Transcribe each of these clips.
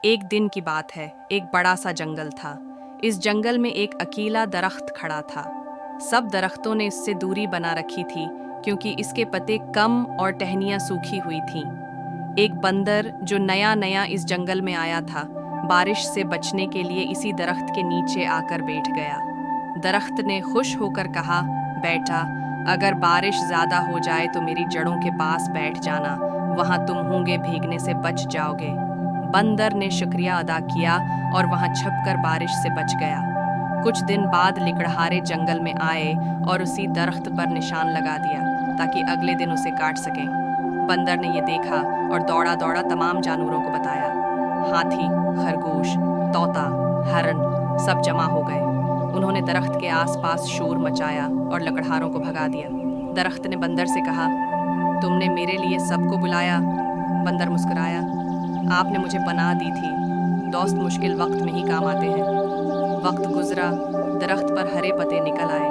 एक दिन की बात है, एक बड़ा सा जंगल था। इस जंगल में एक अकेला दरख्त खड़ा था। सब दरख्तों ने इससे दूरी बना रखी थी क्योंकि इसके पत्ते कम और टहनियाँ सूखी हुई थीं। एक बंदर जो नया नया इस जंगल में आया था, बारिश से बचने के लिए इसी दरख्त के नीचे आकर बैठ गया। दरख्त ने खुश होकर कहा, बेटा, अगर बारिश ज़्यादा हो जाए तो मेरी जड़ों के पास बैठ जाना, वहाँ तुम होंगे भीगने से बच जाओगे। बंदर ने शुक्रिया अदा किया और वहाँ छपकर बारिश से बच गया। कुछ दिन बाद लिकड़हारे जंगल में आए और उसी दरख्त पर निशान लगा दिया ताकि अगले दिन उसे काट सकें। बंदर ने ये देखा और दौड़ा दौड़ा तमाम जानवरों को बताया। हाथी, खरगोश, तोता, हरन सब जमा हो गए। उन्होंने दरख्त के आसपास शोर मचाया और लकड़हारों को भगा दिया। दरख्त ने बंदर से कहा, तुमने मेरे लिए सबको बुलाया। बंदर मुस्कुराया, आपने मुझे पनाह दी थी। दोस्त मुश्किल वक्त में ही काम आते हैं। वक्त गुजरा, दरख्त पर हरे पत्ते निकल आए।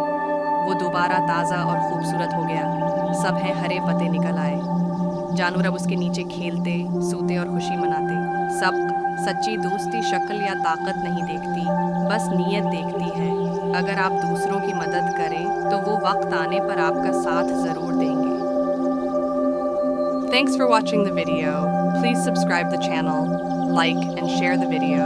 वो दोबारा ताज़ा और खूबसूरत हो गया। सब हैं हरे पत्ते निकल आए। जानवर अब उसके नीचे खेलते, सूते और खुशी मनाते। सब सच्ची दोस्ती शक्ल या ताकत नहीं देखती, बस नीयत देखती है। अगर आप दूसरों की मदद करें तो वो वक्त आने पर आपका साथ ज़रूर देंगे। Thanks for watching the video. Please subscribe the channel, like and share the video.